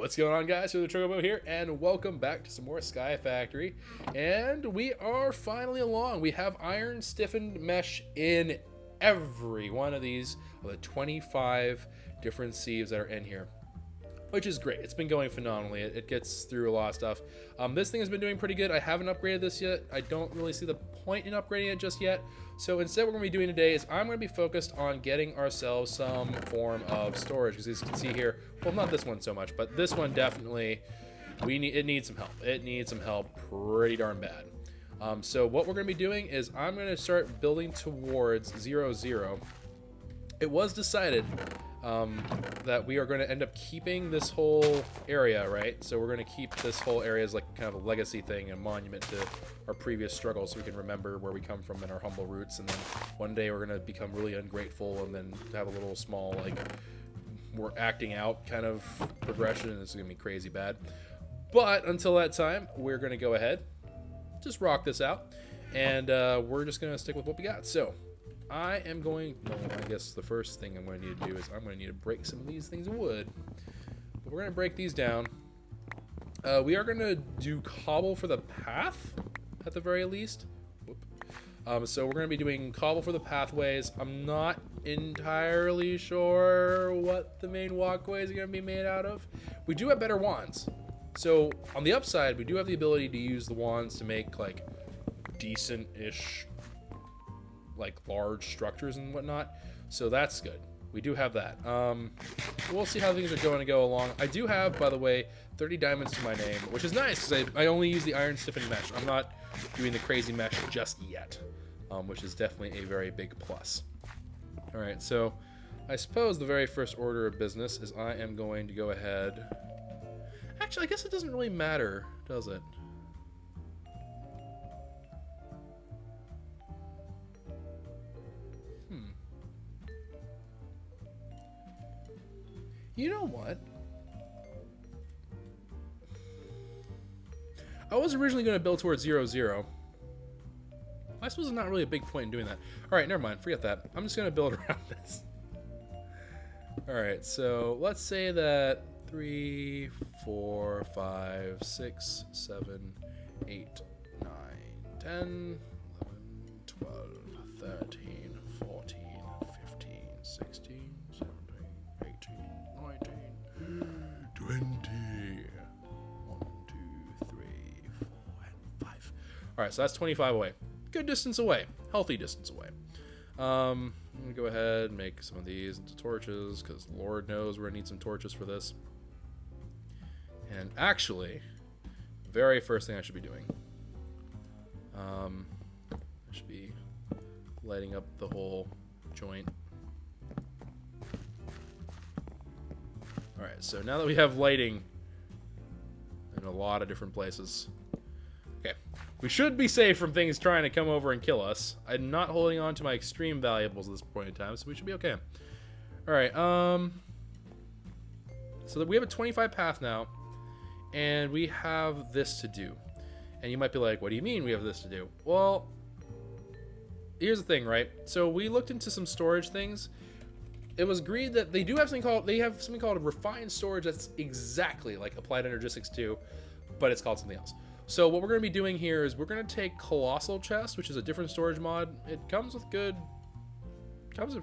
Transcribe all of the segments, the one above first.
What's going on, guys? The Chocobo here, and welcome back to some more Sky Factory. And we are finally along. We have iron stiffened mesh in every one of these of the 25 different sieves that are in here, which is great. It's been going phenomenally. It gets through a lot of stuff. This thing has been doing pretty good. I haven't upgraded this yet. I don't really see the point in upgrading it just yet. So instead what we're going to be doing today is I'm going to be focused on getting ourselves some form of storage. Because as you can see here, well, not this one so much, but this one definitely, it needs some help. It needs some help pretty darn bad. So what we're going to be doing is I'm going to start building towards 0, 0. It was decided that we are going to end up keeping this whole area, right? So we're going to keep this whole area as like kind of a legacy thing, a monument to our previous struggles, so we can remember where we come from and our humble roots. And then one day we're going to become really ungrateful and then have a little small, like, we're acting out kind of progression, and it's going to be crazy bad. But until that time, we're going to go ahead, just rock this out, and we're just going to stick with what we got. So I am going, well, I guess the first thing I'm going to need to do is I'm going to need to break some of these things of wood. But we're going to break these down. We are going to do cobble for the path, at the very least. So we're going to be doing cobble for the pathways. I'm not entirely sure what the main walkways are going to be made out of. We do have better wands. So on the upside, we do have the ability to use the wands to make, like, decent-ish, like, large structures and whatnot, so that's good. We do have that. We'll see how things are going to go along. I do have, by the way, 30 diamonds to my name, which is nice because I only use the iron stiffened mesh. I'm not doing the crazy mesh just yet, which is definitely a very big plus. All right, so I suppose the very first order of business is I am going to go ahead. Actually, I guess it doesn't really matter, does it? You know what? I was originally going to build towards 0, 0. I suppose there's not really a big point in doing that. Alright, never mind. Forget that. I'm just going to build around this. Alright, so let's say that 3, 4, 5, 6, 7, 8, 9, 10, 11, 12, 13, 14, 15, 16, 17, 18, 20. 1, 2, 3, 4, and 5. Alright, so that's 25 away. Good distance away. Healthy distance away. I'm going to go ahead and make some of these into torches, because Lord knows we're going to need some torches for this. And actually, the very first thing I should be doing, I should be lighting up the whole joint. Alright, so now that we have lighting in a lot of different places, okay, we should be safe from things trying to come over and kill us. I'm not holding on to my extreme valuables at this point in time, so we should be okay. Alright, so that we have a 25 path now, and we have this to do. And you might be like, what do you mean we have this to do? Well, here's the thing, right? So we looked into some storage things. It was agreed that they do have something called a refined storage that's exactly like Applied Energistics 2, but it's called something else. So what we're going to be doing here is we're going to take Colossal Chest, which is a different storage mod. It comes with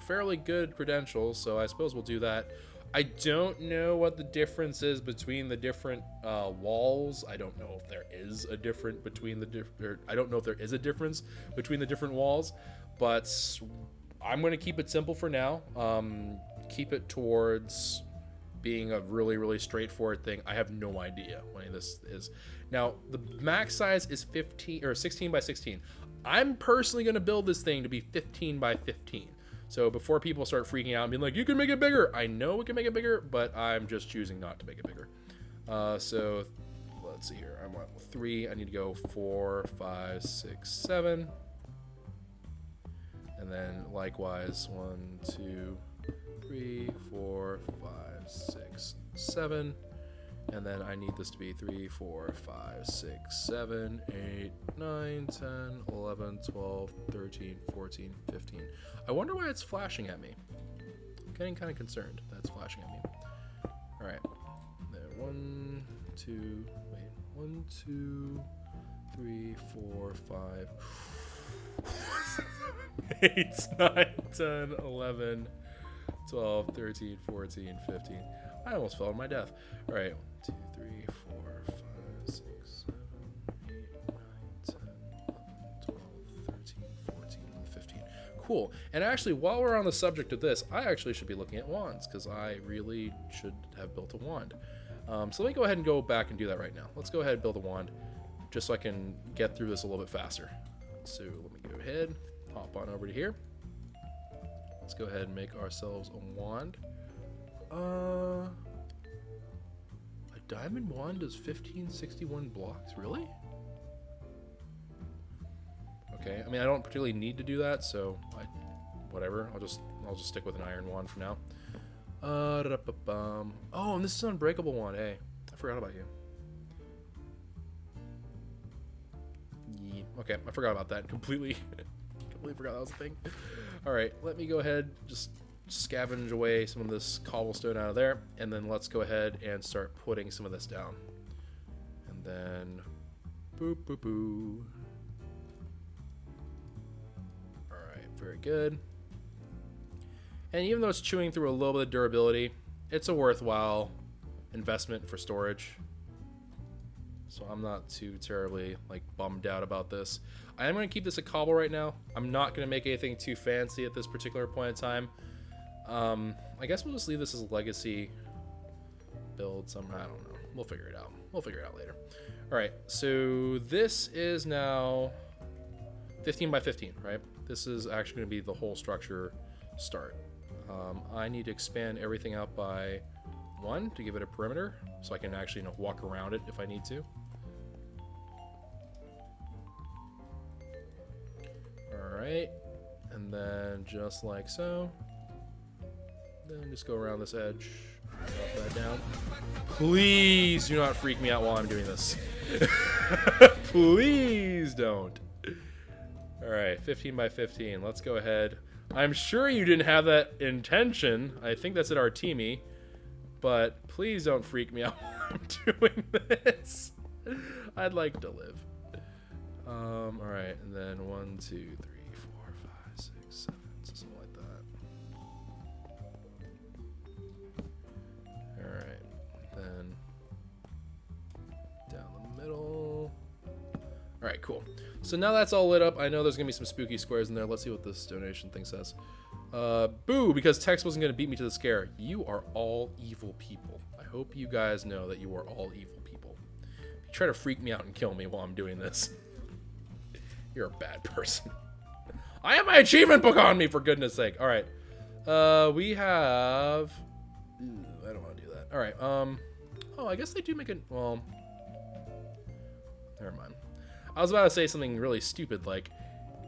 fairly good credentials, so I suppose we'll do that. I don't know what the difference is between the different walls. I don't know if there is a difference between the different walls, but I'm going to keep it simple for now. Keep it towards being a really, really straightforward thing. I have no idea what any of this is. Now, the max size is 15 or 16 by 16. I'm personally going to build this thing to be 15 by 15. So before people start freaking out and being like, you can make it bigger. I know we can make it bigger, but I'm just choosing not to make it bigger. So let's see here. I'm on 3. I need to go 4, 5, 6, 7. And then likewise, 1, 2, 3, 4, 5, 6, 7. And then I need this to be 3, 4, 5, 6, 7, 8, 9, 10, 11, 12, 13, 14, 15. I wonder why it's flashing at me. I'm getting kind of concerned that it's flashing at me. Alright. There, 1, 1, 2, wait, 1, 2, 3, 4, 5, 8, 9, 10, 11, 12, 13, 14, 15. I almost fell to my death. All right, 1, 2, 3, 4, 5, 6, 7, 8, 9, 10, 11, 12, 13, 14, 15. Cool. And actually, while we're on the subject of this, I actually should be looking at wands because I really should have built a wand. So let me go ahead and go back and do that right now. Let's go ahead and build a wand just so I can get through this a little bit faster. So let me go ahead, hop on over to here. Let's go ahead and make ourselves a wand. A diamond wand does 1561 blocks, really? Okay, I mean I don't particularly need to do that, so whatever. I'll just stick with an iron wand for now. Oh, and this is an unbreakable wand. Hey, I forgot about you. Yeah, okay, I forgot about that completely. Completely forgot that was a thing. All right, let me go ahead, just scavenge away some of this cobblestone out of there, and then let's go ahead and start putting some of this down. And then, boop, boop, boop. All right, very good. And even though it's chewing through a little bit of durability, it's a worthwhile investment for storage. So I'm not too terribly bummed out about this. I am going to keep this a cobble right now. I'm not going to make anything too fancy at this particular point in time. I guess we'll just leave this as a legacy build somehow. I don't know. We'll figure it out. We'll figure it out later. All right. So this is now 15 by 15, right? This is actually going to be the whole structure start. I need to expand everything out by 1 to give it a perimeter so I can actually walk around it if I need to. Alright, and then just like so, then just go around this edge, drop that down. Please do not freak me out while I'm doing this. Please don't. Alright, 15 by 15, let's go ahead. I'm sure you didn't have that intention. I think that's at Artemi. But please don't freak me out while I'm doing this. I'd like to live. Alright, and then 1, 2, 3, 4, 5, 6, 7, something like that. Alright, then down the middle. Alright, cool. So now that's all lit up. I know there's going to be some spooky squares in there. Let's see what this donation thing says. Boo, because Tex wasn't going to beat me to the scare. You are all evil people. I hope you guys know that you are all evil people. If you try to freak me out and kill me while I'm doing this, you're a bad person. I have my achievement book on me, for goodness sake. All right. We have... I don't want to do that. All right. Oh, I guess they do make it... Well, never mind. I was about to say something really stupid,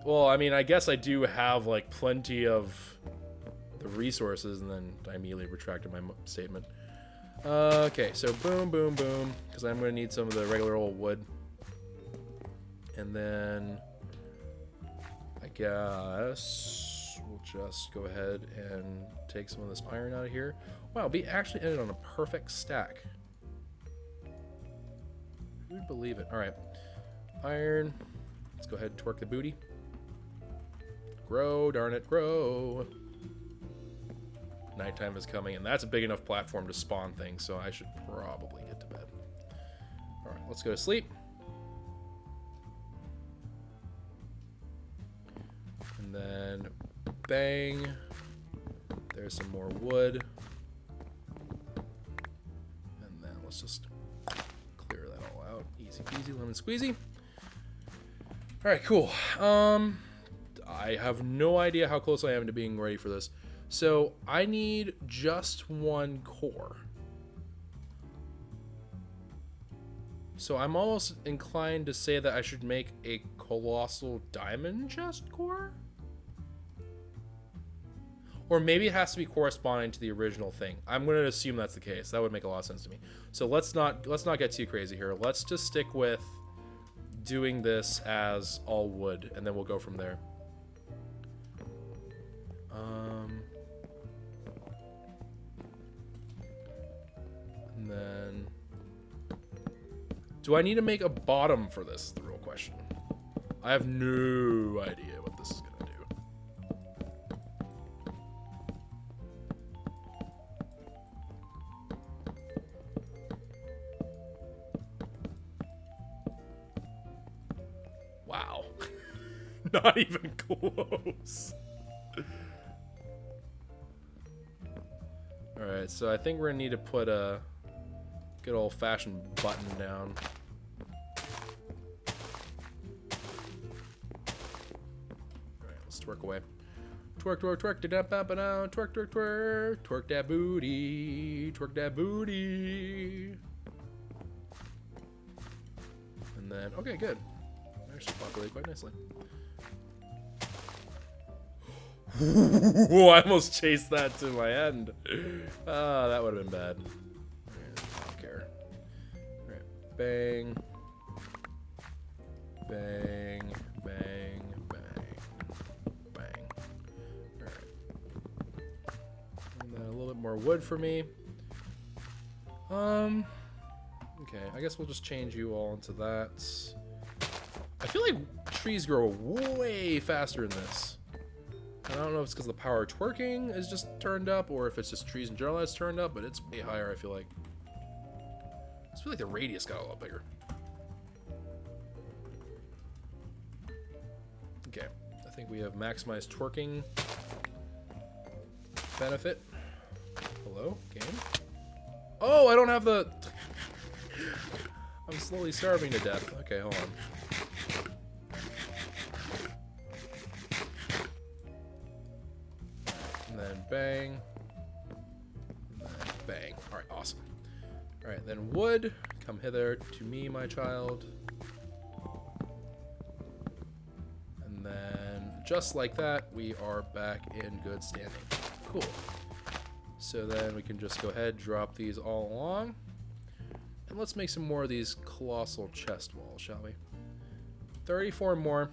well, I mean, I guess I do have, plenty of the resources, and then I immediately retracted my statement. Okay, so boom, boom, boom, because I'm going to need some of the regular old wood. And then I guess we'll just go ahead and take some of this iron out of here. Wow, we actually ended on a perfect stack. Who would believe it? All right. Iron. Let's go ahead and twerk the booty. Grow, darn it, grow. Nighttime is coming, and that's a big enough platform to spawn things, so I should probably get to bed. Alright, let's go to sleep. And then, bang. There's some more wood. And then let's just clear that all out. Easy peasy, lemon squeezy. Alright, cool. I have no idea how close I am to being ready for this. So, I need just 1 core. So, I'm almost inclined to say that I should make a colossal diamond chest core? Or maybe it has to be corresponding to the original thing. I'm going to assume that's the case. That would make a lot of sense to me. So, let's not get too crazy here. Let's just stick with doing this as all wood, and then we'll go from there. And then Do I need to make a bottom for this? Is the real question. I have no idea what this is going to do. Wow. Not even close. Alright, so I think we're going to need to put a good old-fashioned button down. Alright, let's twerk away. Twerk, twerk, twerk, da-da-ba-ba-da, twerk, twerk, twerk, twerk that booty, twerk that booty. And then, okay, good. Actually populated quite nicely. Ooh, I almost chased that to my end. Ah, that would have been bad. I don't care. Alright, bang. Bang, bang, bang, bang. Alright. And then a little bit more wood for me. Okay, I guess we'll just change you all into that. I feel like trees grow way faster in this. I don't know if it's because the power of twerking is just turned up, or if it's just trees in general that's turned up, but it's way higher, I feel like. I just feel like the radius got a lot bigger. Okay, I think we have maximized twerking benefit. Hello, game? Oh, I don't have the... I'm slowly starving to death. Okay, hold on. And then bang. And then bang. Alright, awesome. Alright, then wood. Come hither to me, my child. And then, just like that, we are back in good standing. Cool. So then we can just go ahead, drop these all along. And let's make some more of these colossal chest walls, shall we? 34 more.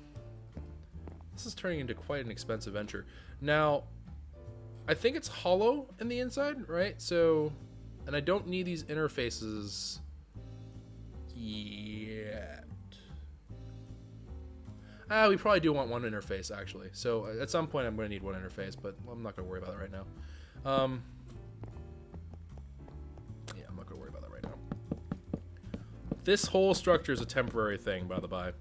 This is turning into quite an expensive venture. Now, I think it's hollow in the inside, right? So, and I don't need these interfaces yet. We probably do want one interface, actually. So, at some point I'm going to need one interface, but I'm not going to worry about it right now. Yeah, I'm not going to worry about that right now. This whole structure is a temporary thing, by the by.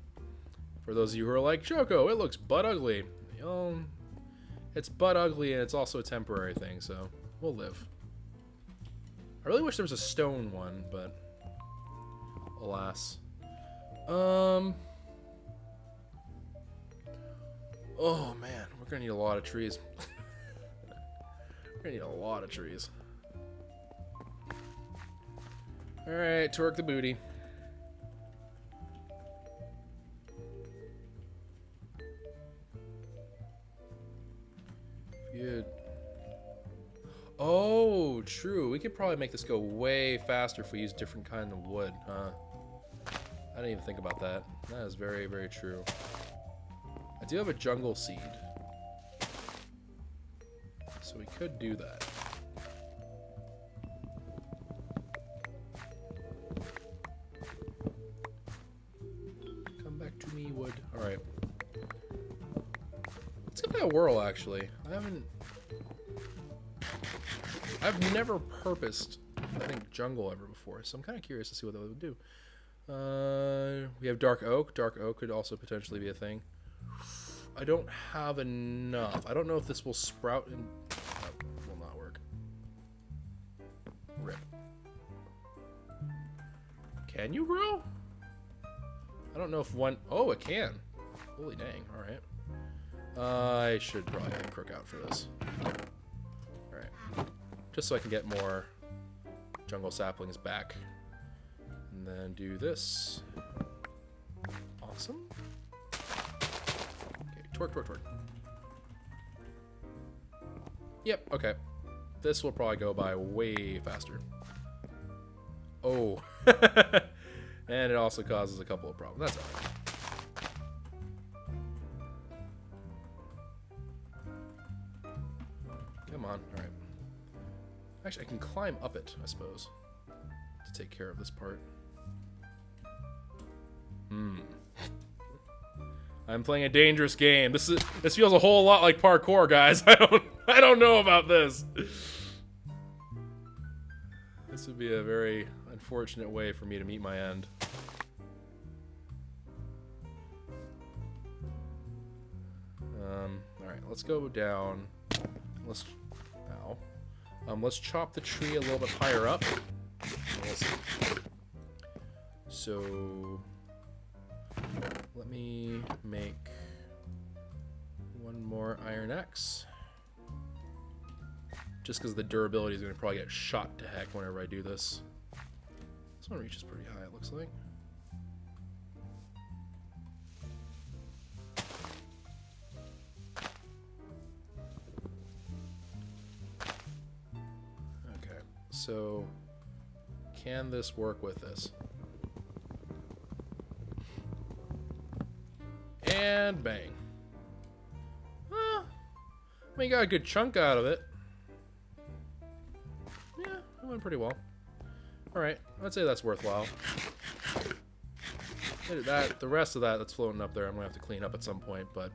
For those of you who are like, Choco, it looks butt ugly. You know, it's butt ugly, and it's also a temporary thing, so we'll live. I really wish there was a stone one, but alas. Oh man, we're gonna need a lot of trees. We're gonna need a lot of trees. Alright, twerk the booty. Good. Oh, true. We could probably make this go way faster if we use different kind of wood, huh? I didn't even think about that. That is very, very true. I do have a jungle seed. So we could do that. Come back to me, wood. Alright. Let's give that a whirl, actually. I've never purposed, I think, jungle ever before, so I'm kind of curious to see what that would do. We have dark oak. Dark oak could also potentially be a thing. I don't have enough. I don't know if this will sprout and... That will not work. Rip. Can you grow? I don't know if one... Oh, it can. Holy dang. Alright. I should probably get a crook out for this. Alright. Just so I can get more jungle saplings back. And then do this. Awesome. Okay, twerk, twerk, twerk. Yep, okay. This will probably go by way faster. Oh. And it also causes a couple of problems. That's alright. Come on, alright. Actually, I can climb up it, I suppose, to take care of this part. I'm playing a dangerous game. This feels a whole lot like parkour, guys. I don't know about this. This would be a very unfortunate way for me to meet my end. Alright, let's go down. Let's chop the tree a little bit higher up. We'll see. So let me make one more iron axe. Just because the durability is going to probably get shot to heck whenever I do this. This one reaches pretty high, it looks like. Okay, so can this work with this? And bang. I mean, you got a good chunk out of it. Yeah, it went pretty well. Alright, I'd say that's worthwhile. The rest of that that's floating up there, I'm going to have to clean up at some point, but...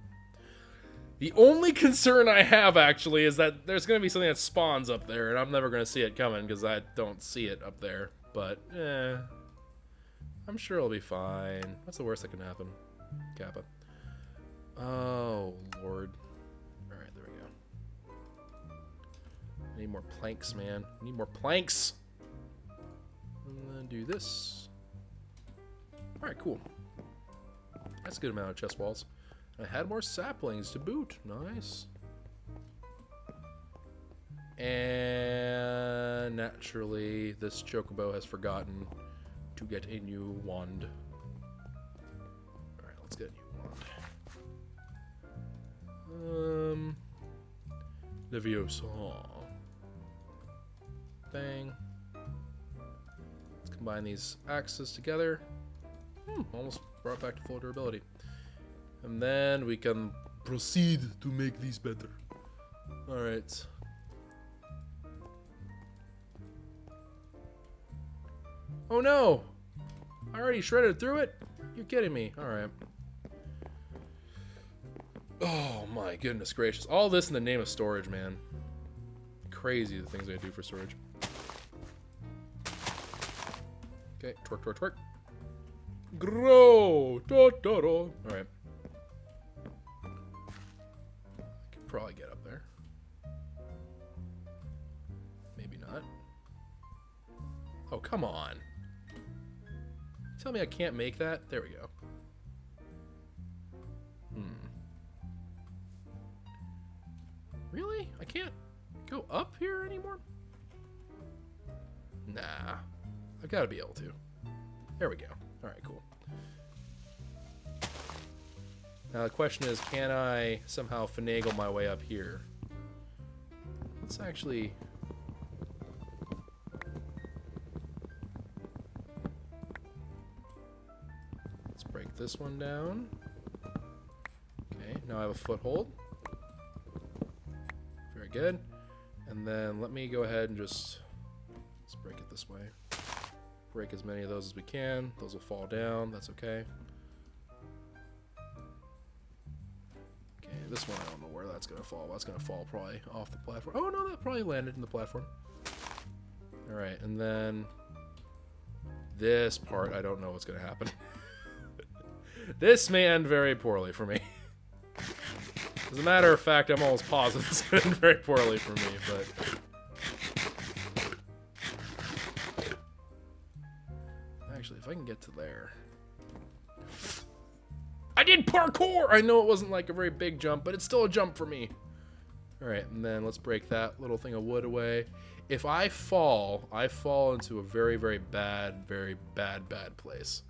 The only concern I have, actually, is that there's going to be something that spawns up there, and I'm never going to see it coming, because I don't see it up there. But, I'm sure it'll be fine. That's the worst that can happen. Kappa. Oh, Lord. Alright, there we go. I need more planks, man. I need more planks! And then do this. Alright, cool. That's a good amount of chest walls. I had more saplings to boot. Nice. And naturally, this chocobo has forgotten to get a new wand. Alright, let's get a new wand. Leviosa. Bang. Let's combine these axes together. Almost brought back to full durability. And then we can proceed to make these better. Alright. Oh no! I already shredded through it? You're kidding me. Alright. Oh my goodness gracious. All this in the name of storage, man. Crazy the things I do for storage. Okay, twerk, twerk, twerk. Grow! Totoro! Alright. Probably get up there. Maybe not. Oh, come on. Tell me I can't make that? There we go. Really? I can't go up here anymore? Nah. I've got to be able to. There we go. Alright, cool. Now the question is, can I somehow finagle my way up here? Let's actually... Let's break this one down. Okay, now I have a foothold. Very good. And then let me go ahead and just... Let's break it this way. Break as many of those as we can. Those will fall down. That's okay. This one, I don't know where that's going to fall. That's going to fall probably off the platform. Oh, no, that probably landed in the platform. Alright, and then this part, I don't know what's going to happen. This may end very poorly for me. As a matter of fact, I'm almost positive it's going to end very poorly for me, but... Actually, if I can get to there... I did parkour! I know it wasn't like a very big jump, but it's still a jump for me. Alright, and then let's break that little thing of wood away. If I fall into a very, very bad place.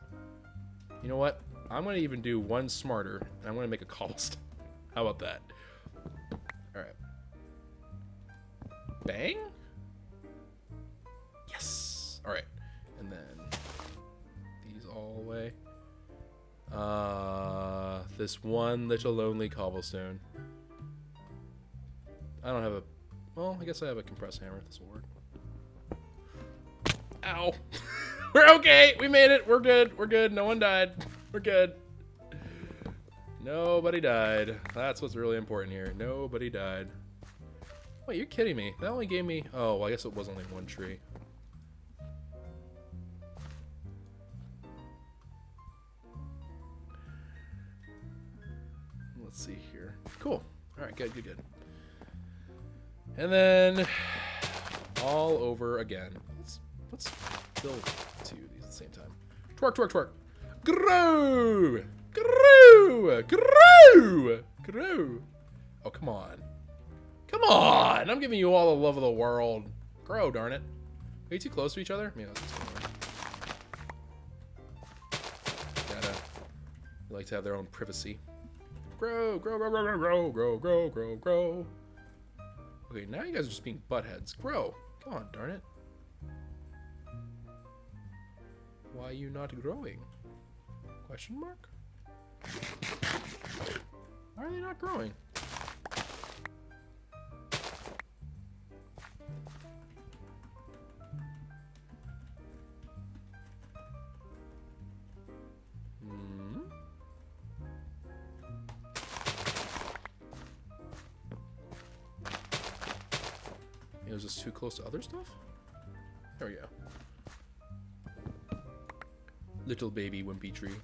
You know what? I'm going to even do one smarter, and I'm going to make a cobblestone. How about that? Alright. Bang? Yes! Alright. And then these all the way. This one little lonely cobblestone. I don't have a... Well, I guess I have a compressed hammer. This will work. Ow! We're okay! We made it! We're good! We're good! No one died. We're good. Nobody died. That's what's really important here. Nobody died. Wait, you're kidding me. That only gave me... Oh, well, I guess it was only one tree. Let's see here. Cool. All right, good, good, good. And then all over again. Let's build two of these at the same time. Twerk, twerk, twerk. Grow! Grow! Grow! Grow! Oh, come on. Come on! I'm giving you all the love of the world. Grow, darn it. Are you too close to each other? Yeah, that's what's going on. Gotta like to have their own privacy. Grow, grow, grow, grow, grow, grow, grow, grow, grow. Okay, now you guys are just being buttheads. Grow. Come on, darn it. Why are you not growing? Question mark? Why are they not growing? It was just too close to other stuff? There we go. Little baby wimpy tree.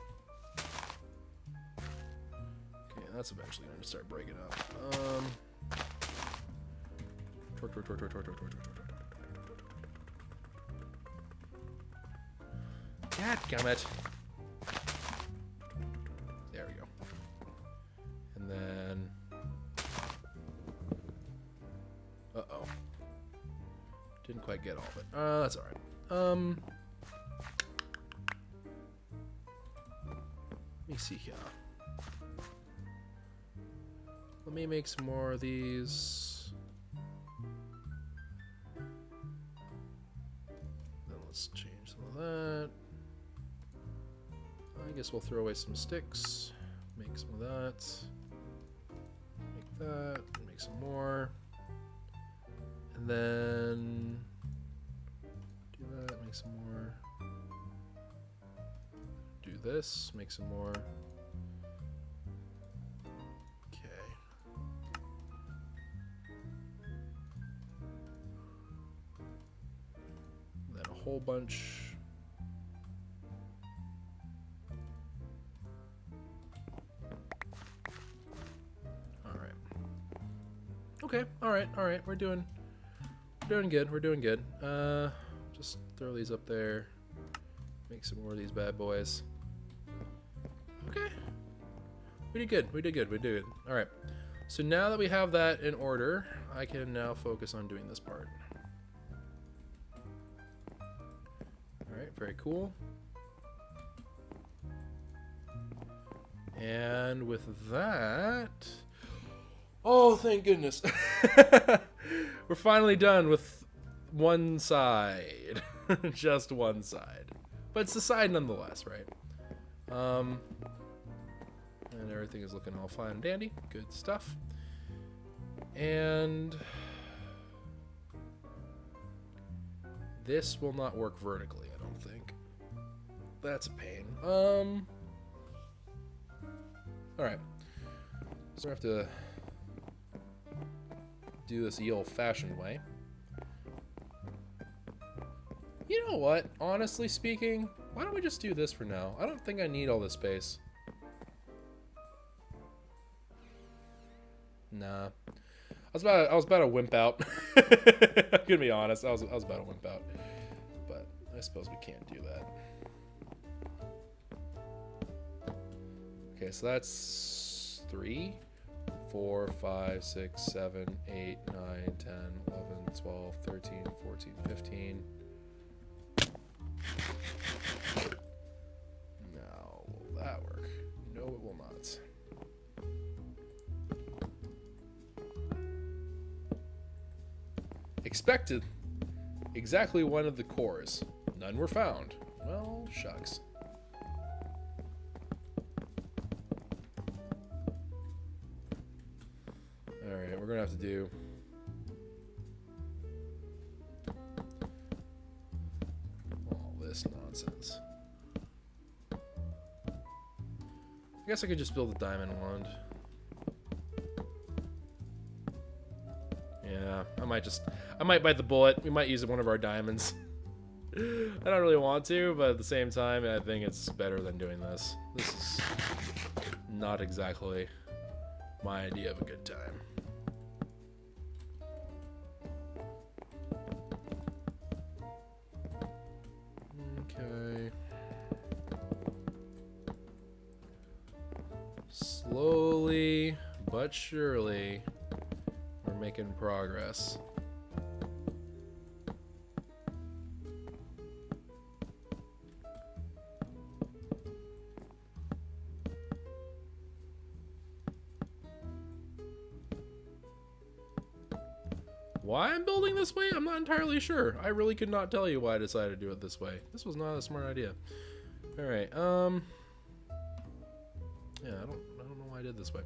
Okay, that's eventually going to start breaking up. Twerk, twerk, twerk, twerk, twerk, twerk, twerk, twerk, twerk. Dadgummit. There we go. And then... Uh-oh. Didn't quite get all of it. That's alright. Let me see here. Let me make some more of these. Then let's change some of that. I guess we'll throw away some sticks. Make some of that. Make that. Make some more. And then do that, make some more. Do this, make some more. Okay. And then a whole bunch. All right. Okay. All right. All right. We're doing good. We're doing good. Just throw these up there. Make some more of these bad boys. Okay. We did good. We did good. We did good. All right. So now that we have that in order, I can now focus on doing this part. All right. Very cool. And with that... Oh, thank goodness. We're finally done with one side. Just one side. But it's the side nonetheless, right? And everything is looking all fine and dandy. Good stuff. And this will not work vertically, I don't think. That's a pain. Alright. So I have to do this the old-fashioned way. You know what? Honestly speaking, why don't we just do this for now? I don't think I need all this space. Nah. I was about to wimp out. I'm gonna be honest. I was about to wimp out. But I suppose we can't do that. Okay, so that's 3, 4, 5, 6, 7, 8, 9, 10, 11, 12, 13, 14, 15. Now, will that work? No, it will not. Expected exactly one of the cores. None were found. Well, shucks. Alright, we're gonna have to do all this nonsense. guess I could just build a diamond wand. Yeah, I might bite the bullet. We might use one of our diamonds. I don't really want to, but at the same time, I think it's better than doing this. This is not exactly my idea of a good time. Okay. Slowly but surely, we're making progress. Why I'm building this way, I'm not entirely sure. I really could not tell you why I decided to do it this way. This was not a smart idea. All right, yeah, I don't know why I did this way.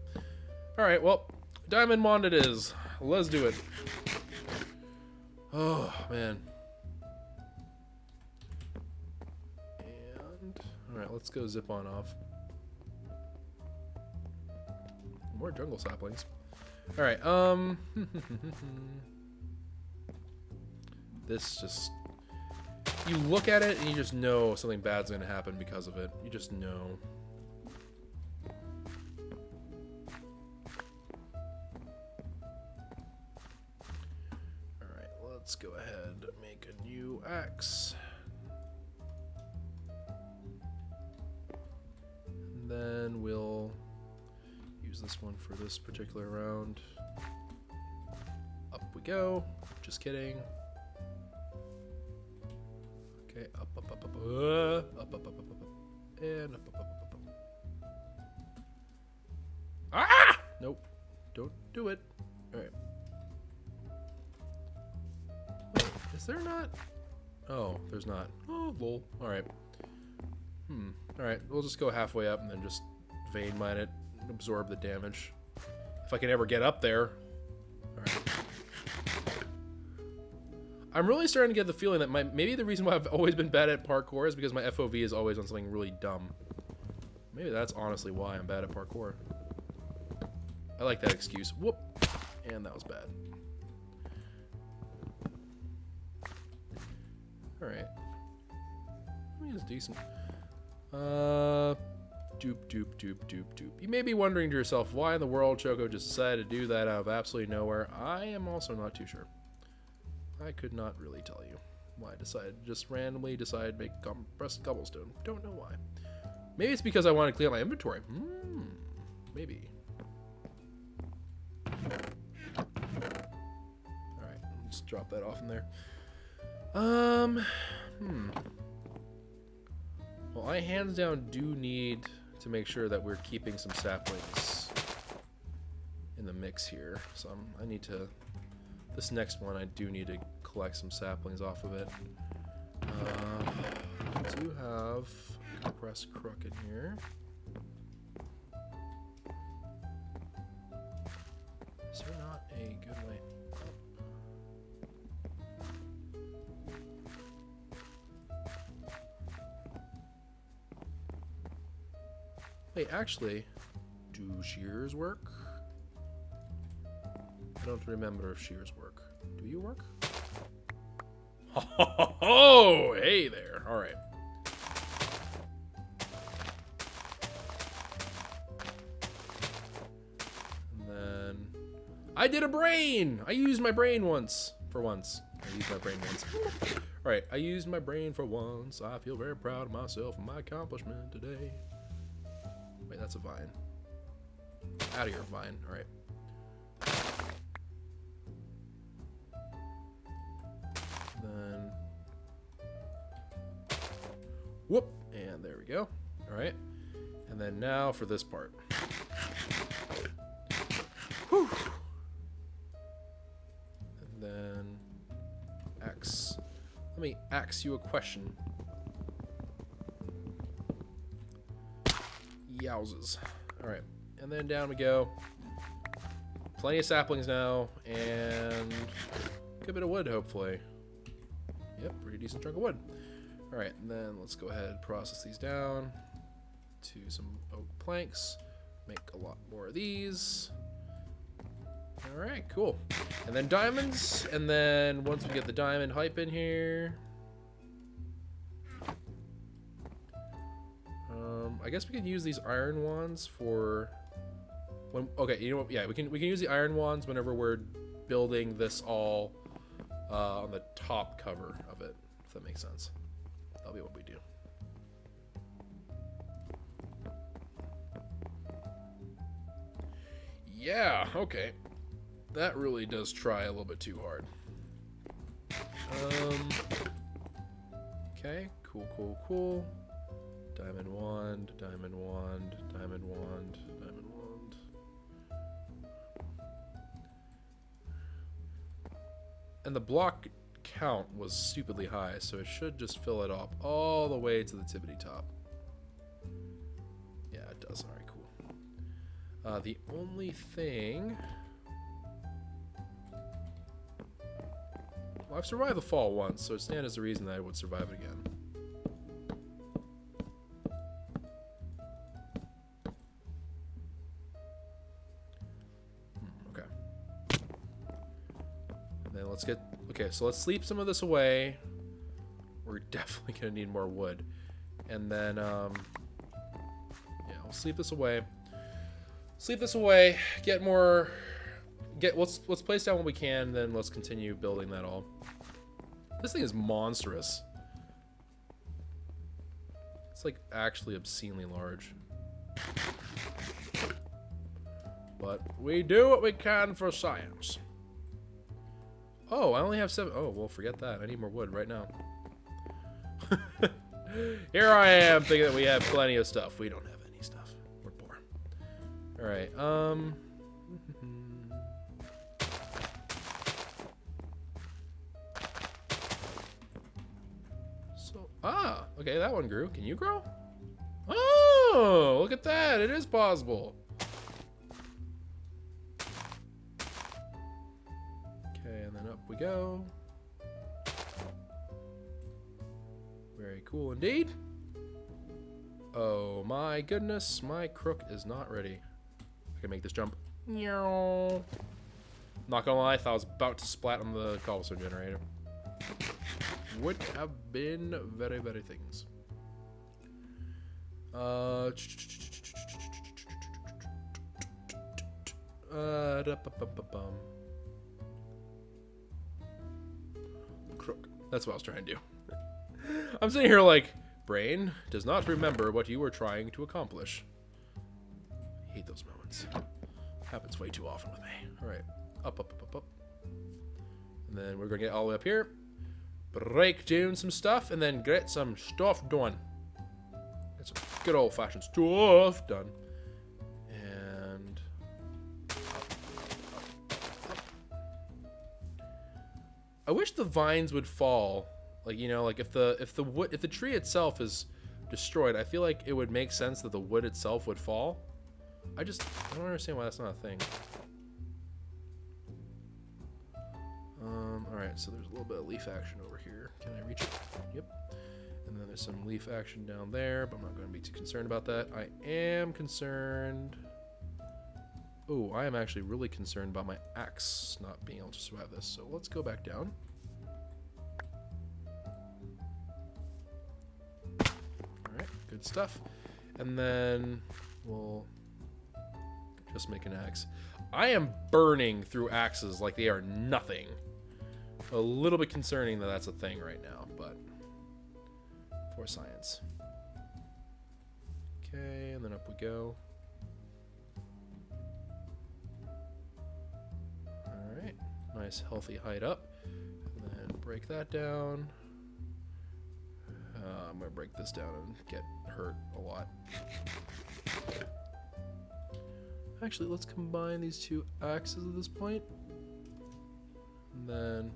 All right, well, diamond wand it is. Let's do it. Oh man. And all right, let's go zip on off. More jungle saplings. All right, this just, you look at it and you just know something bad's gonna happen because of it. You just know. Alright, let's go ahead and make a new axe. And then we'll use this one for this particular round. Up we go. Just kidding. Okay, up, and up. Ah! Nope. Don't do it. Alright. Wait, is there not? Oh, there's not. Oh, lol. Alright. Alright, we'll just go halfway up and then just vein mine it, absorb the damage. If I can ever get up there. Alright. I'm really starting to get the feeling that maybe the reason why I've always been bad at parkour is because my FOV is always on something really dumb. Maybe that's honestly why I'm bad at parkour. I like that excuse. Whoop! And that was bad. Alright. I mean, it's decent. Doop, doop, doop, doop, doop. You may be wondering to yourself, why in the world Choco just decided to do that out of absolutely nowhere. I am also not too sure. I could not really tell you why I decided. Just randomly decided to make compressed cobblestone. Don't know why. Maybe it's because I want to clean up my inventory. Maybe. Alright, let's drop that off in there. Well, I hands down do need to make sure that we're keeping some saplings in the mix here. So I need to... This next one, I do need to collect some saplings off of it. I do have a compressed crook in here. Is there not a good way? Wait, actually, do shears work? I don't remember if shears work. Do you work? Oh, hey there. All right. And then I did a brain. I used my brain once. For once. I used my brain once. All right. I used my brain for once. I feel very proud of myself and my accomplishment today. Wait, that's a vine. Out of here, vine. All right. Then whoop, and there we go. All right, and then now for this part. Whew. And then X. Let me ask you a question. Yowzes. All right, and then down we go. Plenty of saplings now, and a good bit of wood, hopefully. Yep, pretty decent chunk of wood. All right, and then let's go ahead and process these down to some oak planks. Make a lot more of these. All right, cool. And then diamonds. And then once we get the diamond hype in here, I guess we can use these iron wands for when. Okay, you know what? Yeah, we can use the iron wands whenever we're building this all on the top cover of it. If that makes sense, that'll be what we do. Yeah. Okay. That really does try a little bit too hard. Okay. Cool. Diamond wand, diamond wand, diamond wand, diamond wand. And the block count was stupidly high, so it should just fill it up all the way to the tippity top. Yeah, it does. All right, cool. The only thing... Well, I've survived the fall once, so it stands as a reason that I would survive it again. Let's get, okay, so let's sleep some of this away. We're definitely gonna need more wood. And then, yeah, I'll sleep this away. Sleep this away, get more, let's place down what we can, then let's continue building that all. This thing is monstrous. It's like actually obscenely large. But we do what we can for science. Oh, I only have 7. Oh, well, forget that. I need more wood right now. Here I am thinking that we have plenty of stuff. We don't have any stuff. We're poor. All right. So, okay, that one grew. Can you grow? Oh, look at that. It is possible. And then up we go. Very cool indeed. Oh my goodness, my crook is not ready. I can make this jump. Not gonna lie, I thought I was about to splat on the cobblestone generator. Would have been very, very things. Crook. That's what I was trying to do. I'm sitting here like, brain does not remember what you were trying to accomplish. I hate those moments. Happens way too often with me. Alright. Up. And then we're going to get all the way up here. Break down some stuff. And then get some stuff done. Get some good old-fashioned stuff done. And... I wish the vines would fall. Like, you know, like if the tree itself is destroyed, I feel like it would make sense that the wood itself would fall. I don't understand why that's not a thing. Alright, so there's a little bit of leaf action over here. Can I reach it? Yep. And then there's some leaf action down there, but I'm not going to be too concerned about that. I am concerned... Oh, I am actually really concerned about my axe not being able to survive this. So let's go back down. Alright, good stuff. And then we'll just make an axe. I am burning through axes like they are nothing. A little bit concerning that that's a thing right now, but for science. Okay, and then up we go. Alright, nice healthy height up. And then break that down. I'm going to break this down and get hurt a lot. Actually, let's combine these two axes at this point. And then...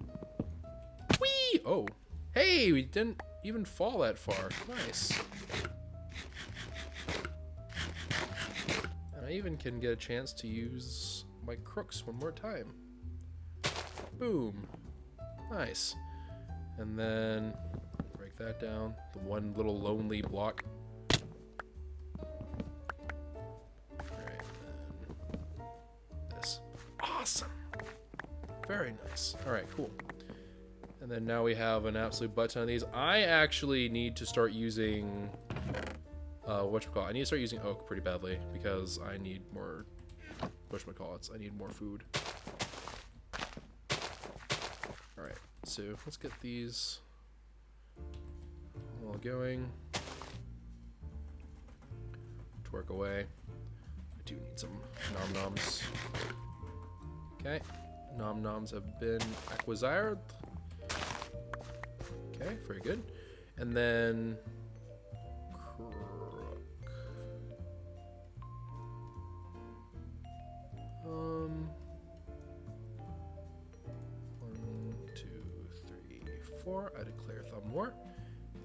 Whee! Oh! Hey! We didn't even fall that far. Nice. And I even can get a chance to use my crooks one more time. Boom. Nice. And then break that down. The one little lonely block. Very nice. All right, cool. And then now we have an absolute butt ton of these. I actually need to start using, whatchamacallit. I need to start using oak pretty badly because I need more, whatchamacallits. I need more food. All right, so let's get these all going. Work away. I do need some nom-noms. Okay. Nom-noms have been acquired. Okay, very good. And then crook. 1, 2, 3, 4. I declare thumb war.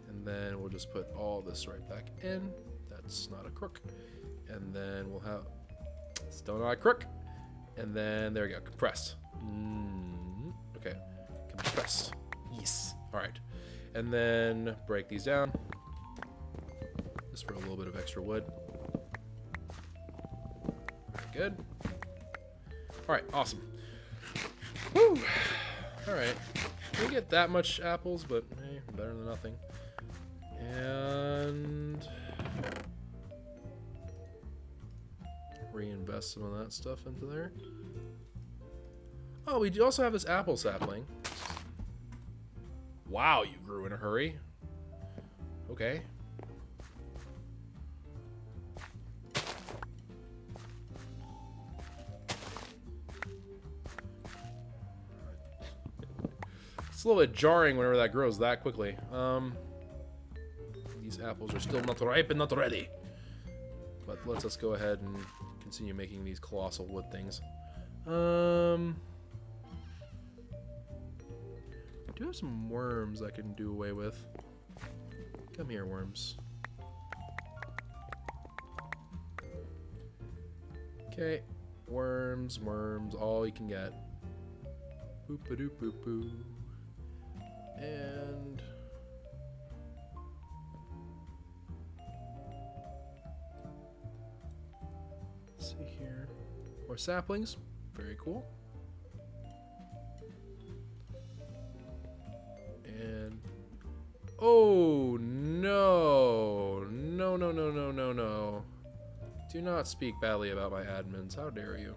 And then we'll just put all this right back in. That's not a crook. And then we'll have still not a crook. And then there we go. Compressed. Okay. Compressed. Yes. Alright. And then break these down. Just for a little bit of extra wood. Very good. Alright, awesome. Woo! Alright. Didn't get that much apples, but hey, better than nothing. And reinvest some of that stuff into there. Oh, we do also have this apple sapling. Wow, you grew in a hurry. Okay. It's a little bit jarring whenever that grows that quickly. These apples are still not ripe and not ready. But let's just go ahead and continue making these colossal wood things. I do have some worms I can do away with. Come here, worms. Okay, worms, all you can get. Boop-a-doop-boop-boo. And let's see here. More saplings. Very cool. And oh no. No, no, no, no, no, no. Do not speak badly about my admins. How dare you?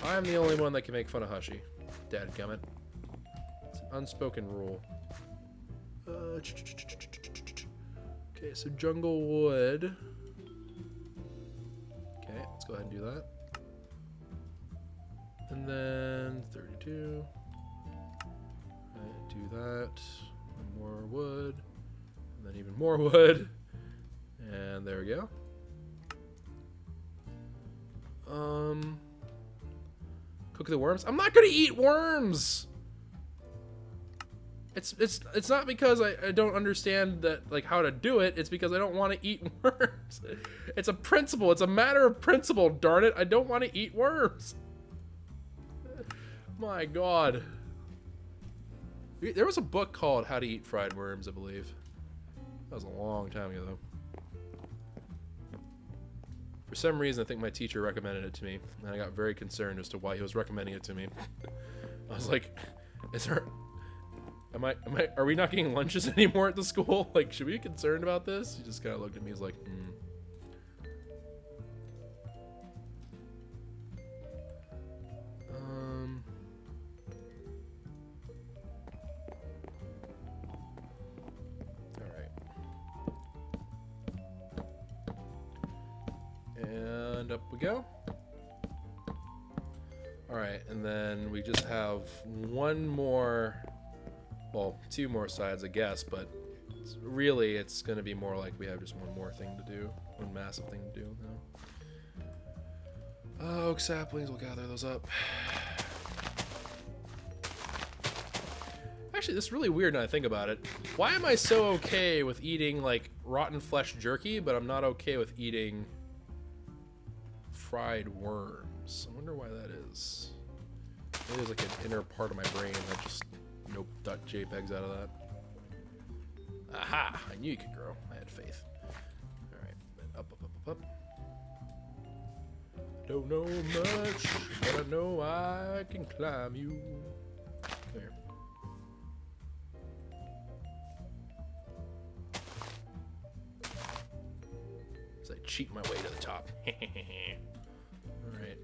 I'm the only one that can make fun of Hushy. Dadgummit. It's an unspoken rule. Okay, so jungle wood. Okay, let's go ahead and do that. And then 32. Right, do that. One more wood. And then even more wood. And there we go. Cook the worms. I'm not gonna eat worms. It's not because I don't understand that, like, how to do it. It's because I don't want to eat worms. It's a principle. It's a matter of principle. Darn it! I don't want to eat worms. My God. There was a book called How to Eat Fried Worms, I believe. That was a long time ago, though. For some reason, I think my teacher recommended it to me, and I got very concerned as to why he was recommending it to me. I was like, "Is there? Are we not getting lunches anymore at the school? Like, should we be concerned about this?" He just kind of looked at me. He was like, And up we go. Alright, and then we just have one more, well, two more sides, I guess, but really it's going to be more like we have just one more thing to do, one massive thing to do. Oak saplings, we'll gather those up. Actually, this is really weird now I think about it. Why am I so okay with eating, like, rotten flesh jerky, but I'm not okay with eating fried worms? I wonder why that is. Maybe there's like an inner part of my brain that just JPEGs out of that. Aha! I knew you could grow. I had faith. Alright, up, up, up, up, up. don't know much, but I know I can climb you. Come here. As I cheat my way to the top. Alright,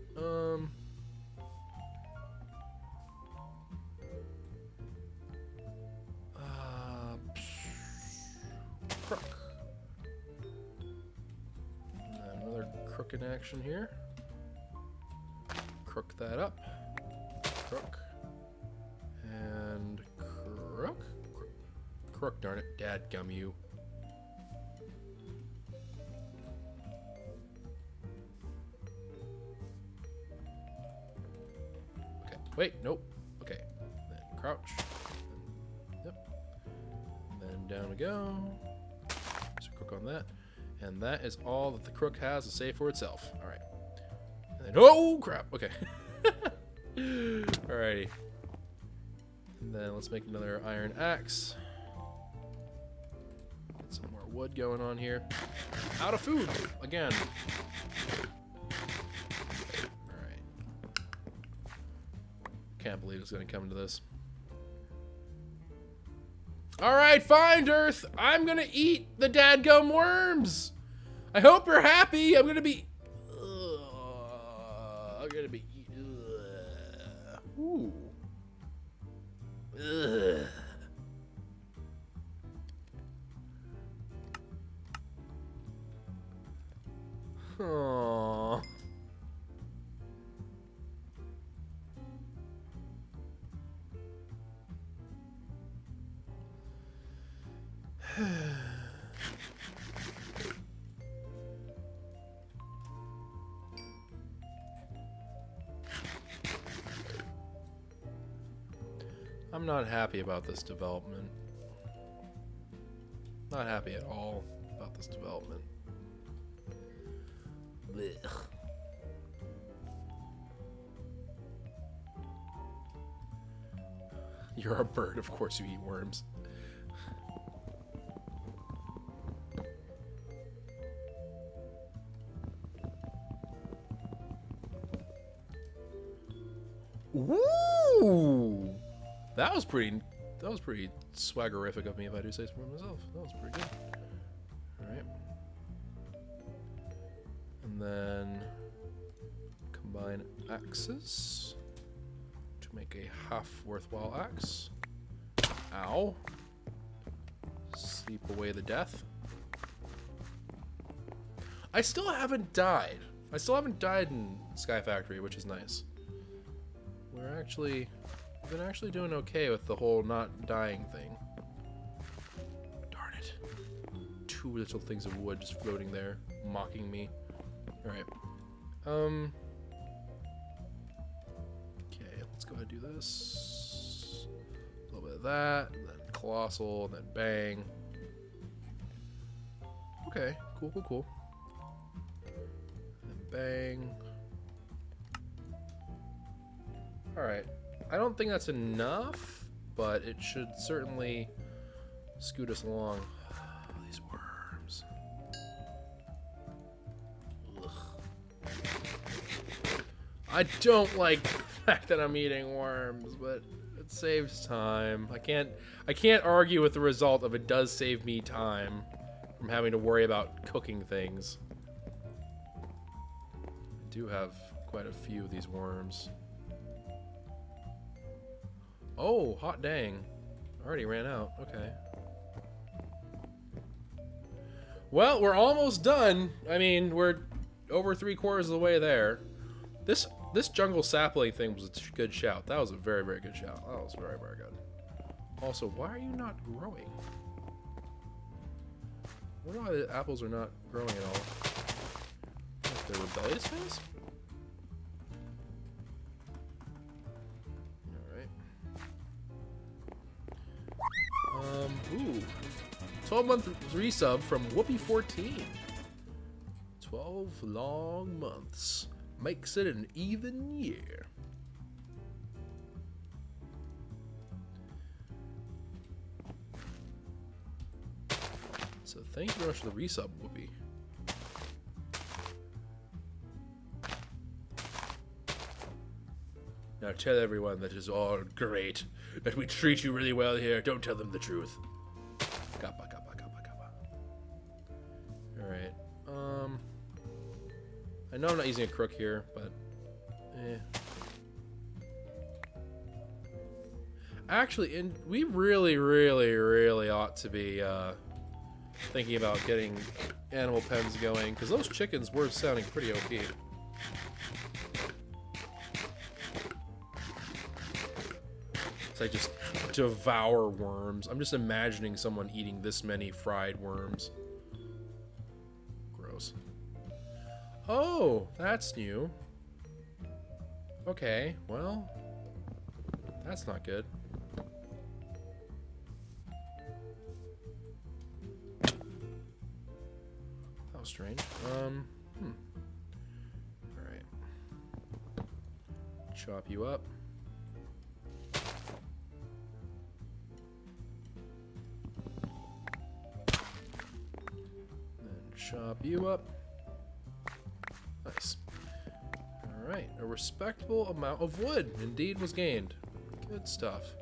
crook. Another crook in action here. Crook that up. Crook. And crook. Crook, darn it. Dadgum you. Okay. Wait, nope. Okay. Then crouch. Yep. And then down we go. So crook on that. And that is all that the crook has to say for itself. Alright. And then, oh crap! Okay. Alrighty. And then let's make another iron axe. Get some more wood going on here. Out of food! Again. Alright. Can't believe it's gonna come to this. Alright, fine, Earth. I'm gonna eat the dadgum worms. I hope you're happy. I'm gonna be... I'm gonna be... Ooh. Ugh. Aww. I'm not happy about this development. Not happy at all about this development. Blech. You're a bird, of course you eat worms. Ooh! That was pretty swaggerific of me, if I do say so for myself. That was pretty good. Alright. And then combine axes to make a half worthwhile axe. Ow. Sleep away the death. I still haven't died. I still haven't died in Sky Factory, which is nice. We've been actually doing okay with the whole not dying thing. Darn it. Two little things of wood just floating there, mocking me. Alright. Okay, let's go ahead and do this. A little bit of that, and then colossal, and then bang. Okay, cool, cool, cool. And bang. Alright. I don't think that's enough, but it should certainly scoot us along. These worms. Ugh. I don't like the fact that I'm eating worms, but it saves time. I can't argue with the result of it does save me time from having to worry about cooking things. I do have quite a few of these worms. Oh, hot dang. Already ran out. Okay. Well, we're almost done. I mean, we're over 3/4 of the way there. This jungle sapling thing was a good shout. That was a very, very good shout. That was very, very good. Also, why are you not growing? I wonder why the apples are not growing at all. Like the rebellious phase? Ooh. 12-month resub from Whoopi14. 12 long months. Makes it an even year. So thank you very much for the resub, Whoopi. Now tell everyone that is all great. That we treat you really well here. Don't tell them the truth. Kappa, kappa, kappa, kappa. Alright. I know I'm not using a crook here, but... Actually, we really, really, really ought to be thinking about getting animal pens going, because those chickens were sounding pretty OP. So I just devour worms. I'm just imagining someone eating this many fried worms. Gross. Oh, that's new. Okay, well, that's not good. That was strange. Alright. Chop you up. Chop you up. Nice. Alright, a respectable amount of wood indeed was gained. Good stuff.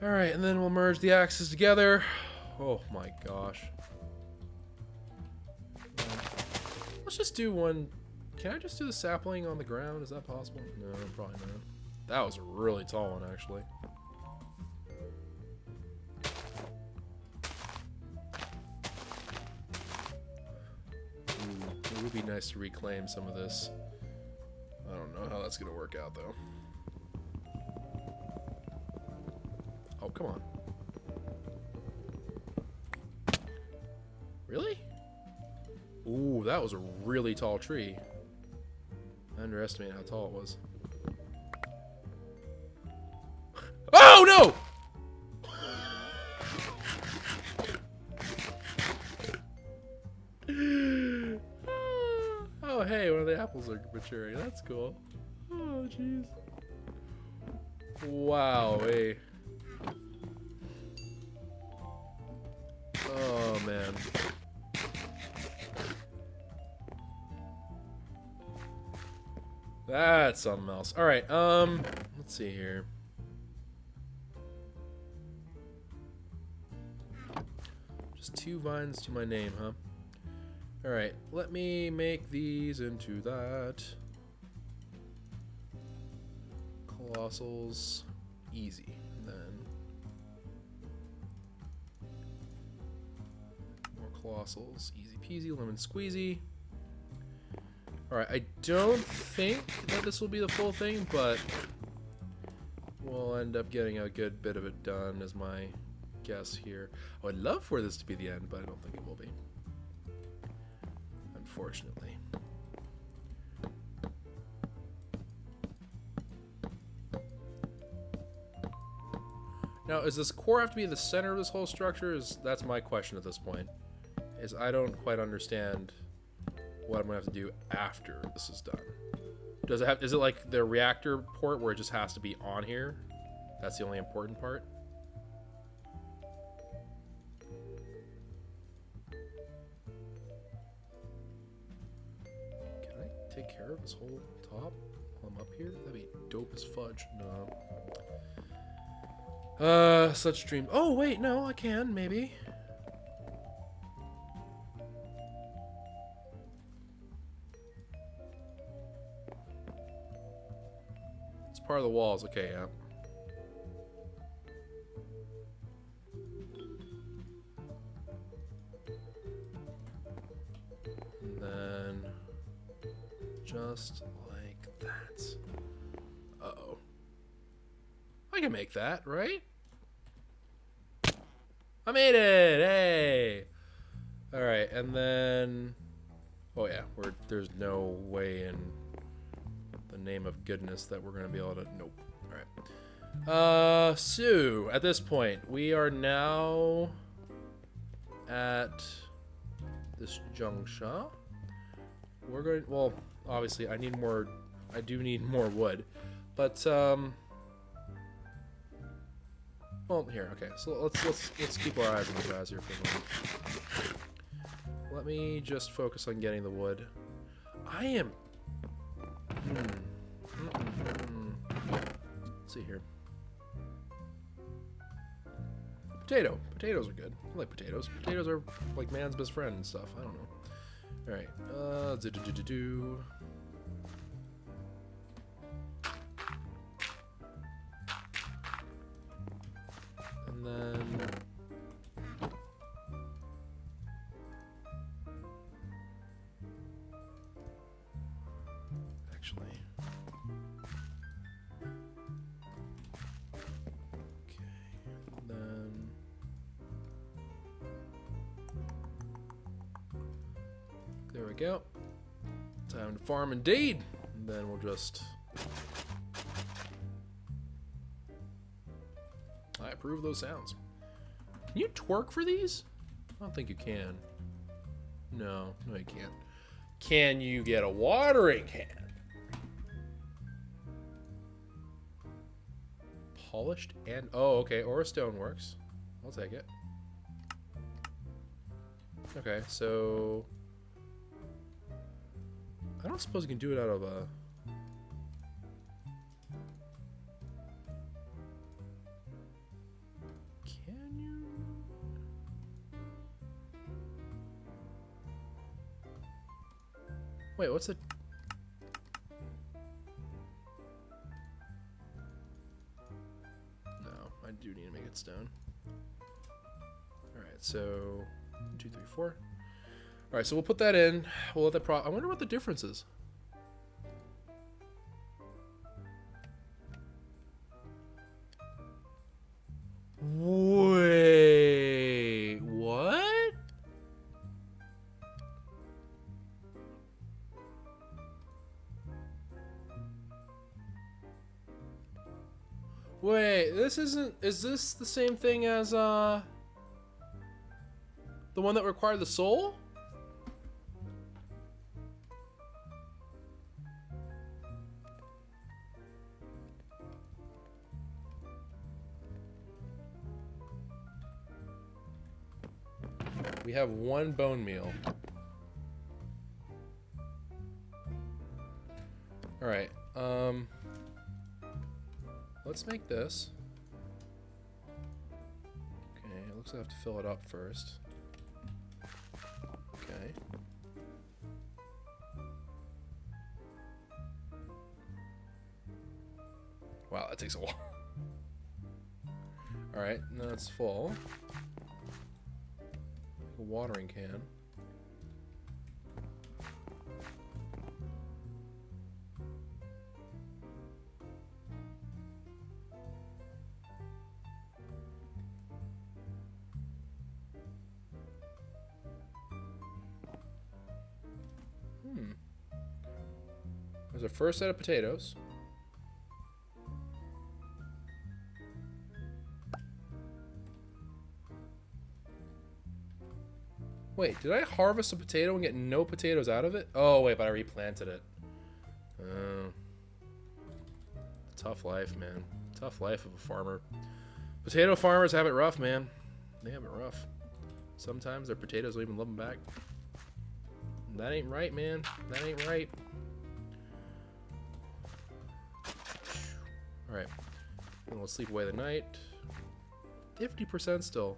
Alright, and then we'll merge the axes together. Oh my gosh. Let's just do one. Can I just do the sapling on the ground? Is that possible? No, probably not. That was a really tall one, actually. It would be nice to reclaim some of this. I don't know how that's gonna work out though. Oh, come on. Really? Ooh, that was a really tall tree. I underestimated how tall it was. Oh no! Oh, hey, one of the apples are maturing. That's cool. Oh, jeez. Wow, hey. Oh, man. That's something else. Alright, let's see here. Just 2 vines to my name, huh? Alright, let me make these into that. Colossals. Easy. And then more colossals. Easy peasy, lemon squeezy. Alright, I don't think that this will be the full thing, but we'll end up getting a good bit of it done as my guess here. I would love for this to be the end, but I don't think it will be. Unfortunately. Now, does this core have to be the center of this whole structure? That's my question at this point. Is I don't quite understand what I'm gonna have to do after this is done. Does it have? Is it like the reactor port where it just has to be on here? That's the only important part. Can I take care of this whole top while I'm up here? That'd be dope as fudge. No. Such dream. Oh wait, no, I can maybe. Part of the walls, okay, yeah. And then just like that. Uh-oh. I can make that, right? I made it! Hey! Alright, and then... Oh yeah, there's no way in the name of goodness that we're going to be able to... Nope. Alright. So, at this point, we are now at this juncture. We're going... Well, obviously, I do need more wood. But, well, here, okay. So let's keep our eyes on the prize here for a moment. Let me just focus on getting the wood. I am... Let's see here. Potato. Potatoes are good. I like potatoes. Potatoes are like man's best friend and stuff. I don't know. All right. And then actually. There we go. Time to farm indeed. And then we'll just... I approve those sounds. Can you twerk for these? I don't think you can. No, you can't. Can you get a watering can? Polished and... Oh, okay. Or stone works. I'll take it. Okay, so... I don't suppose you can do it out of a... Can you? Wait, what's it? No, I do need to make it stone. Alright, so... 1, 2, 3, 4. Alright, so we'll put that in. We'll let that I wonder what the difference is. Wait, what? Wait, this isn't... Is this the same thing as, the one that required the soul? We have 1 bone meal. Alright, let's make this. Okay, it looks like I have to fill it up first. Okay. Wow, that takes a while. Alright, now it's full. A watering can. There's our first set of potatoes. Wait, did I harvest a potato and get no potatoes out of it? Oh, wait, but I replanted it. Tough life, man. Tough life of a farmer. Potato farmers have it rough, man. They have it rough. Sometimes their potatoes don't even love them back. That ain't right, man. That ain't right. Alright. We'll sleep away the night. 50% still.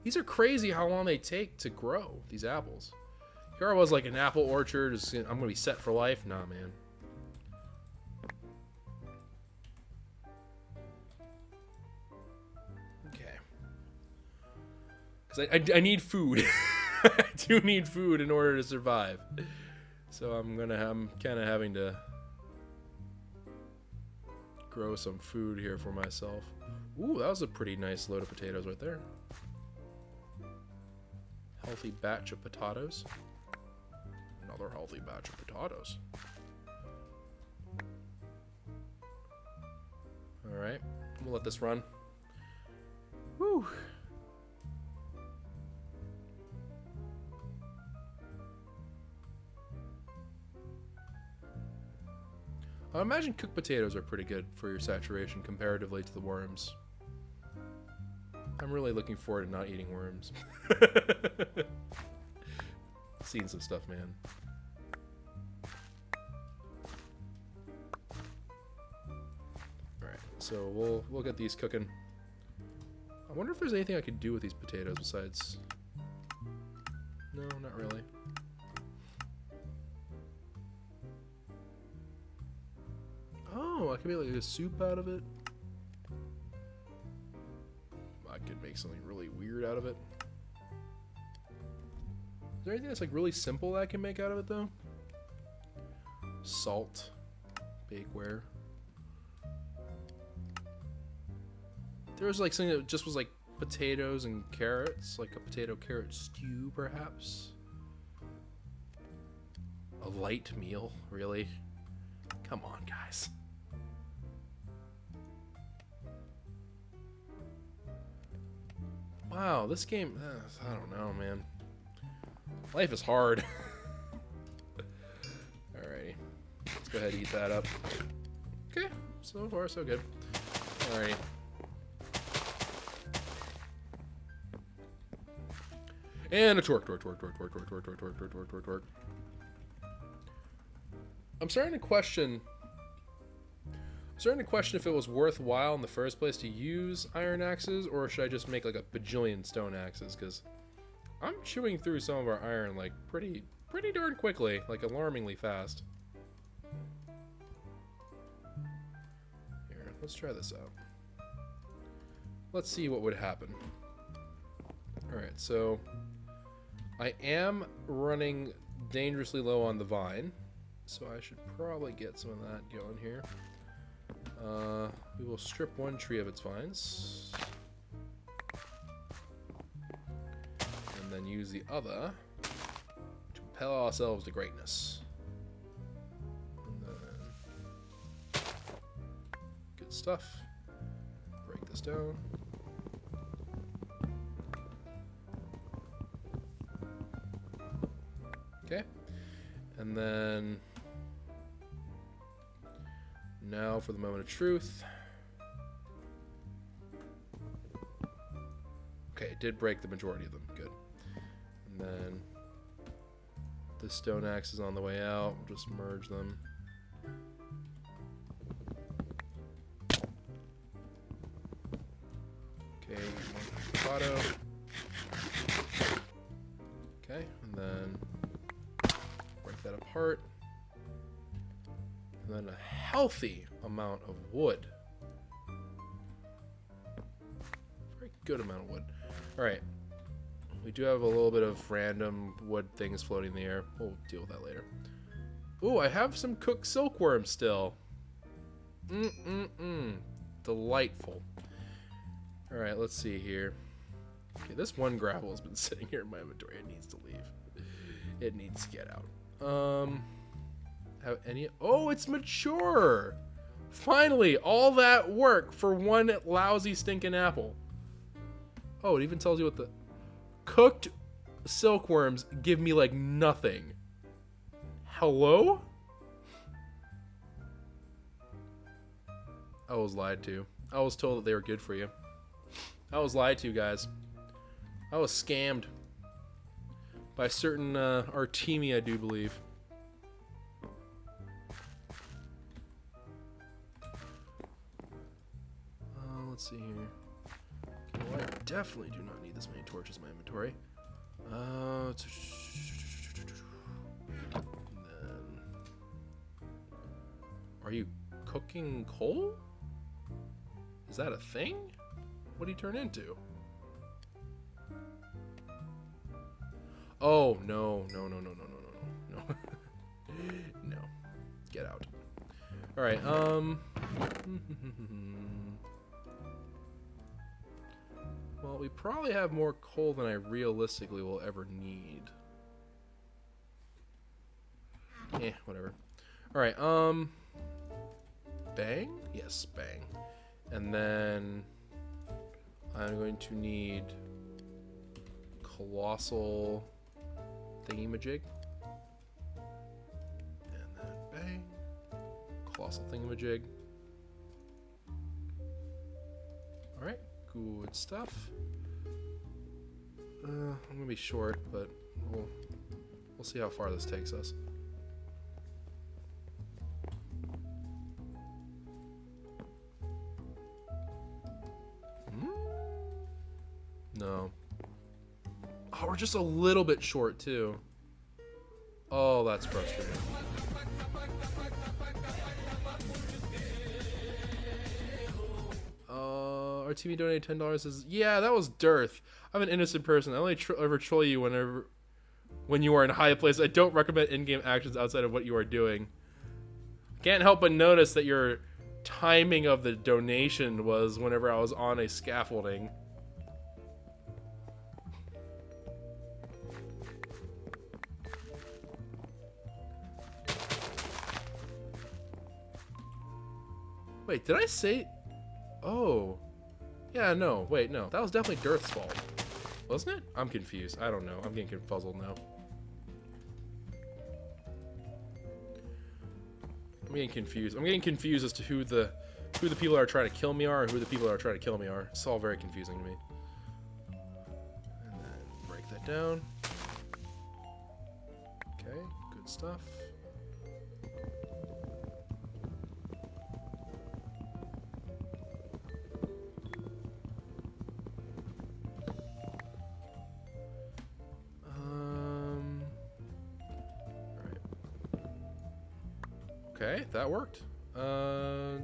These are crazy how long they take to grow, these apples. Here I was like an apple orchard. I'm going to be set for life. Nah, man. Okay. Because I need food. I do need food in order to survive. So I'm kind of having to grow some food here for myself. Ooh, that was a pretty nice load of potatoes right there. Healthy batch of potatoes. Another healthy batch of potatoes. Alright, we'll let this run. Woo! I imagine cooked potatoes are pretty good for your saturation comparatively to the worms. I'm really looking forward to not eating worms. Seen some stuff, man. Alright. so we'll get these cooking. I wonder if there's anything I could do with these potatoes besides... No, not really. Oh, I can make like a soup out of it. I could make something really weird out of it. Is there anything that's like really simple that I can make out of it though? Salt, bakeware. There was like something that just was like potatoes and carrots, like a potato carrot stew perhaps. A light meal, really? Come on, guys. Wow, this game, I don't know, man. Life is hard. Alrighty. Let's go ahead and eat that up. Okay, so far so good. Alrighty. And a torque. I'm starting to question if it was worthwhile in the first place to use iron axes, or should I just make like a bajillion stone axes? Because I'm chewing through some of our iron like pretty darn quickly, like alarmingly fast. Here, let's try this out. Let's see what would happen. Alright, so I am running dangerously low on the vine, so I should probably get some of that going here. We will strip one tree of its vines, and then use the other to propel ourselves to greatness. And then, good stuff. Break this down. Okay, and then now for the moment of truth. Okay, it did break the majority of them. Good. And then the stone axe is on the way out. We'll just merge them. Okay, one auto. Okay, and then break that apart. And then a healthy amount of wood. Very good amount of wood. Alright. We do have a little bit of random wood things floating in the air. We'll deal with that later. Ooh, I have some cooked silkworm still. Delightful. Alright, let's see here. Okay, this one gravel has been sitting here in my inventory. It needs to leave. It needs to get out. Have any... Oh, it's mature! Finally, all that work for one lousy stinking apple. Oh, it even tells you what the... Cooked silkworms give me, like, nothing. Hello? I was lied to. I was told that they were good for you. I was lied to, guys. I was scammed. By certain Artemi, I do believe. Let's see here. Okay, well, I definitely do not need this many torches in my inventory. And then, are you cooking coal? Is that a thing? What do you turn into? Oh, no. No. Get out. Alright, well, we probably have more coal than I realistically will ever need. Whatever. Alright, bang? Yes, bang. And then I'm going to need colossal thingamajig. And then bang. Colossal thingamajig. Alright, good stuff. I'm gonna be short, but we'll see how far this takes us. No. Oh, we're just a little bit short, too. Oh, that's frustrating. Our TV donated $10. Says, yeah, that was Dearth. I'm an innocent person. I only ever troll you when you are in high place. I don't recommend in-game actions outside of what you are doing. Can't help but notice that your timing of the donation was whenever I was on a scaffolding. Wait, did I say... Oh. Yeah, no. Wait, no. That was definitely Dearth's fault. Wasn't it? I'm confused. I don't know. I'm getting confuzzled now. I'm getting confused. I'm getting confused as to who the people that are trying to kill me are and who the people that are trying to kill me are. It's all very confusing to me. And then break that down. Okay, good stuff. Okay, that worked. I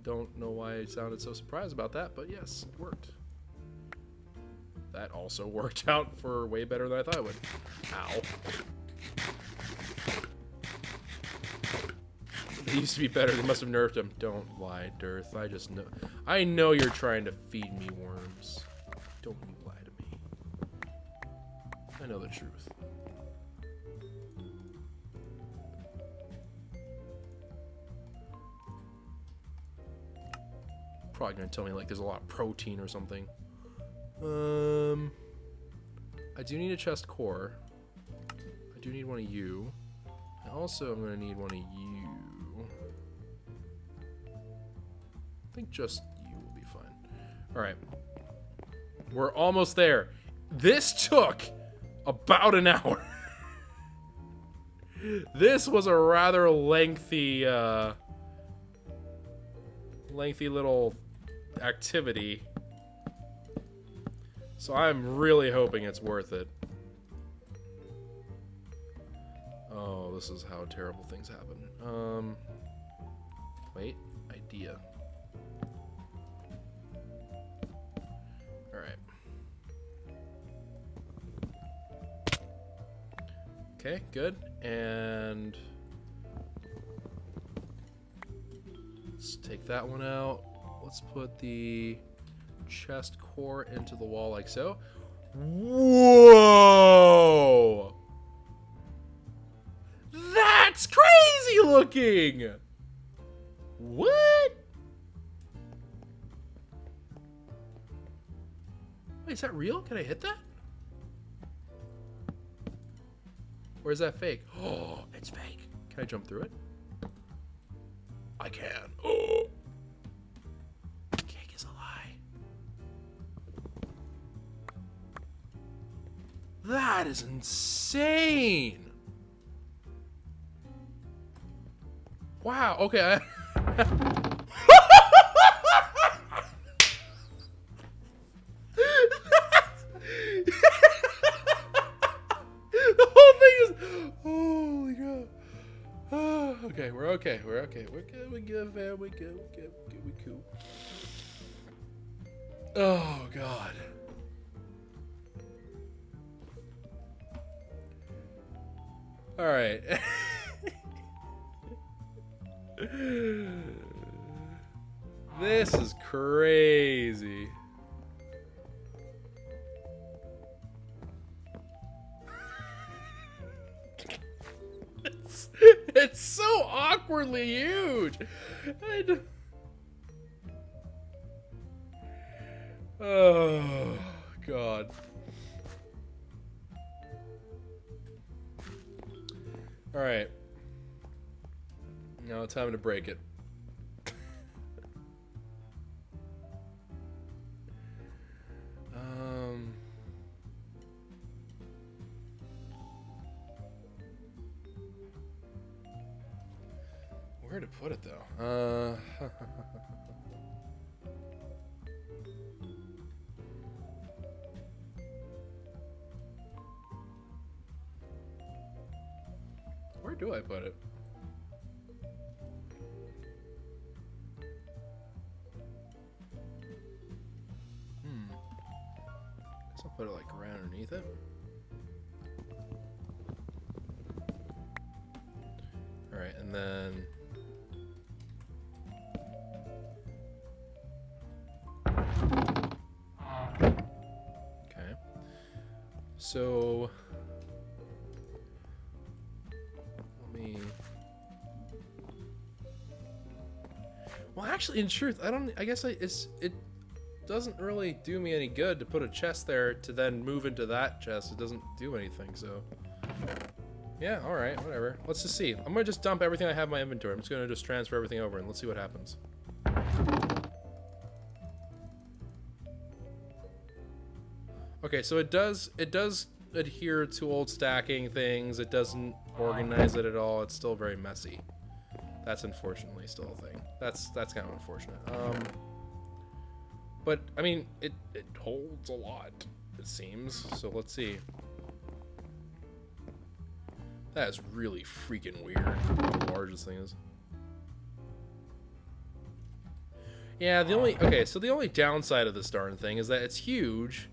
don't know why I sounded so surprised about that, but yes, it worked. That also worked out for way better than I thought it would. Ow. They used to be better. They must have nerfed him. Don't lie, Dearth. I just know. I know you're trying to feed me worms. Don't you lie to me. I know the truth. Probably gonna tell me like there's a lot of protein or something. I do need a chest core. I do need one of you. And also I'm gonna need one of you. I think just you will be fine. Alright. We're almost there. This took about an hour. This was a rather lengthy little activity, so I'm really hoping it's worth it. Oh, this is how terrible things happen. Wait, idea. Alright. Okay, good. And let's take that one out. Let's put the chest core into the wall like so. Whoa! That's crazy looking! What? Wait, is that real? Can I hit that? Or is that fake? Oh, it's fake. Can I jump through it? I can. Oh! Cake is a lie. That is insane! Wow, okay. The whole thing is... Holy God. Okay, we're okay. We're okay. We're good. We're good, man. We're good. We're good. We're good. We're cool. Oh, God. All right. This is crazy. It's so awkwardly huge. Oh, God. All right. Now it's time to break it. Where to put it though? do I put it? Guess I'll put it like right underneath it. Alright, and then okay. So let me. Well, actually, in truth, I guess it doesn't really do me any good to put a chest there to then move into that chest. It doesn't do anything. So yeah, all right, whatever. Let's just see. I'm gonna just dump everything I have in my inventory. I'm just gonna just transfer everything over and let's see what happens. Okay, so it does adhere to old stacking things. It doesn't organize it at all. It's still very messy. That's unfortunately still a thing. That's kind of unfortunate. But I mean, it holds a lot, it seems. So let's see. That is really freaking weird. How large this thing is. Yeah, the only downside of this darn thing is that it's huge.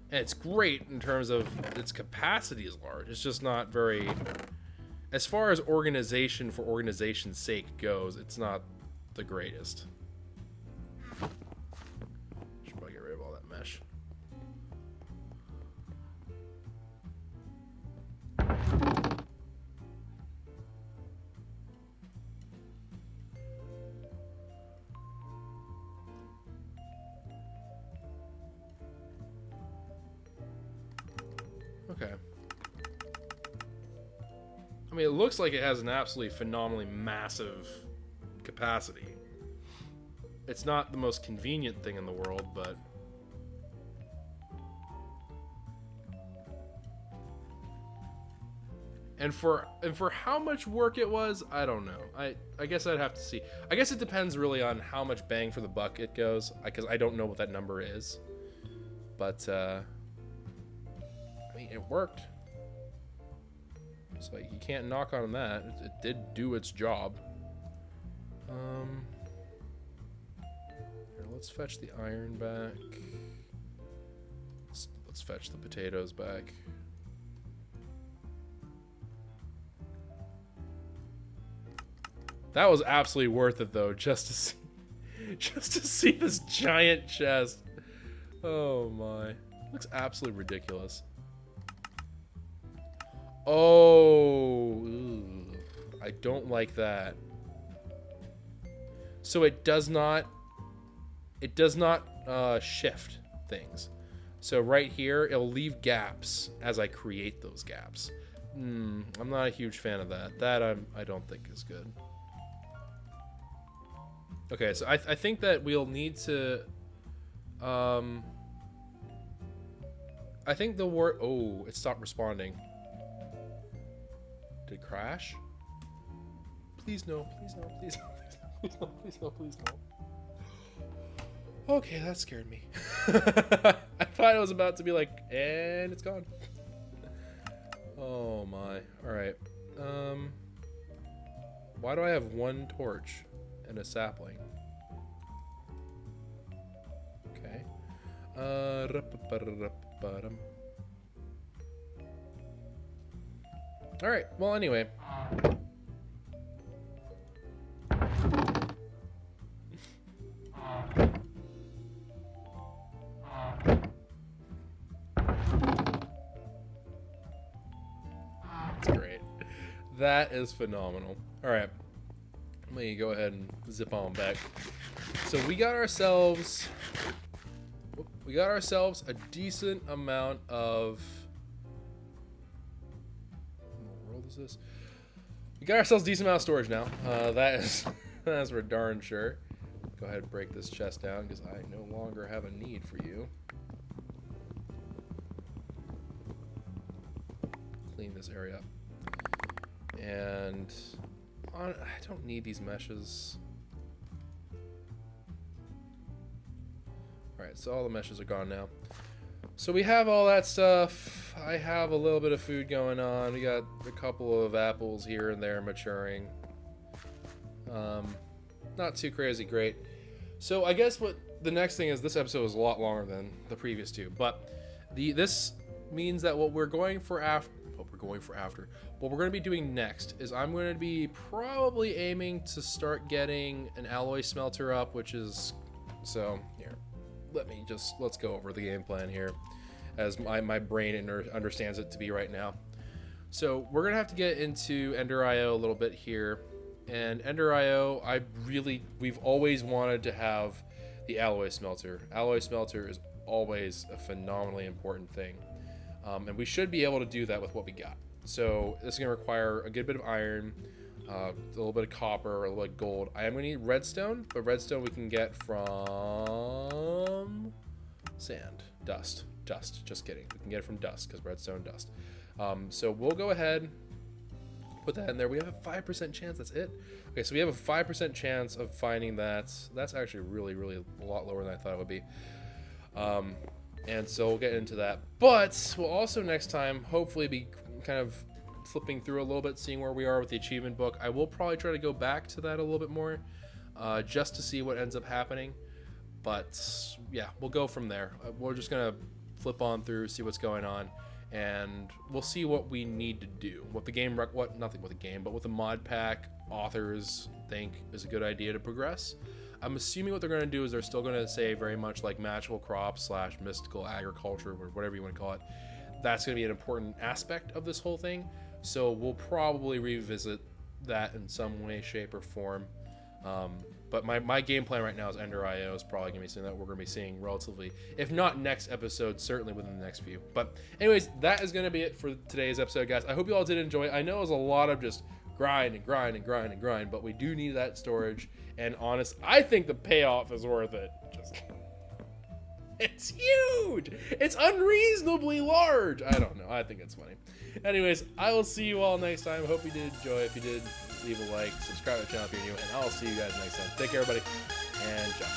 And it's great in terms of its capacity is large. It's just not very, as far as organization for organization's sake goes, it's not the greatest. Should probably get rid of all that mesh. Okay. I mean, it looks like it has an absolutely phenomenally massive capacity. It's not the most convenient thing in the world, but and for how much work it was, I don't know. I guess I'd have to see. I guess it depends really on how much bang for the buck it goes, because I don't know what that number is. But I mean, it worked. So you can't knock on that. It did do its job. Here, let's fetch the iron back. Let's fetch the potatoes back. That was absolutely worth it, though, just to see this giant chest. Oh my, looks absolutely ridiculous. Oh, I don't like that. So it does not shift things. So right here, it'll leave gaps as I create those gaps. I'm not a huge fan of that. That I don't think is good. Okay, so I think that we'll need to. I think the word. Oh, it stopped responding. Did it crash? Please no, please no, please no, please no, please no, please no. Okay, that scared me. I thought it was about to be like, and it's gone. Oh my. Alright. Why do I have one torch and a sapling? Okay. Alright, well, anyway. That's great. That is phenomenal. Alright. Let me go ahead and zip on back. So we got ourselves a decent amount of... Is this? We got ourselves a decent amount of storage now. That's for darn sure. Go ahead and break this chest down because I no longer have a need for you. Clean this area up. And I don't need these meshes. Alright, so all the meshes are gone now. So we have all that stuff. I have a little bit of food going on. We got a couple of apples here and there maturing. Not too crazy great. So I guess what the next thing is, this episode is a lot longer than the previous two, but this means that what we're going for after, what we're going to be doing next is I'm going to be probably aiming to start getting an alloy smelter up, which is, so here, let's go over the game plan here as my brain understands it to be right now. So we're going to have to get into Ender.io a little bit here. And Ender.io, we've always wanted to have the alloy smelter. Alloy smelter is always a phenomenally important thing. And we should be able to do that with what we got. So this is going to require a good bit of iron, a little bit of copper, a little bit of gold. I am going to need redstone, but redstone we can get from sand, dust, just kidding. We can get it from dust because redstone, dust. So we'll go ahead, put that in there. We have a 5% chance. That's it. Okay, so we have a 5% chance of finding that. That's actually really a lot lower than I thought it would be. And so we'll get into that. But we'll also next time hopefully be kind of flipping through a little bit, seeing where we are with the achievement book. I will probably try to go back to that a little bit more, just to see what ends up happening. But yeah, we'll go from there. We're just gonna flip on through, see what's going on, and we'll see what we need to do. What the mod pack authors think is a good idea to progress. I'm assuming what they're going to do is they're still going to say very much like magical crops / mystical agriculture, or whatever you want to call it. That's going to be an important aspect of this whole thing. So we'll probably revisit that in some way, shape, or form. But my game plan right now is Ender.io is probably going to be something that we're going to be seeing relatively, if not next episode, certainly within the next few. But anyways, that is going to be it for today's episode, guys. I hope you all did enjoy. I know it was a lot of just grind, but we do need that storage. And I think the payoff is worth it. It's huge. It's unreasonably large. I don't know. I think it's funny. Anyways, I will see you all next time. Hope you did enjoy. If you did, leave a like, subscribe to the channel if you're new, and I'll see you guys next time. Take care, everybody, and ciao.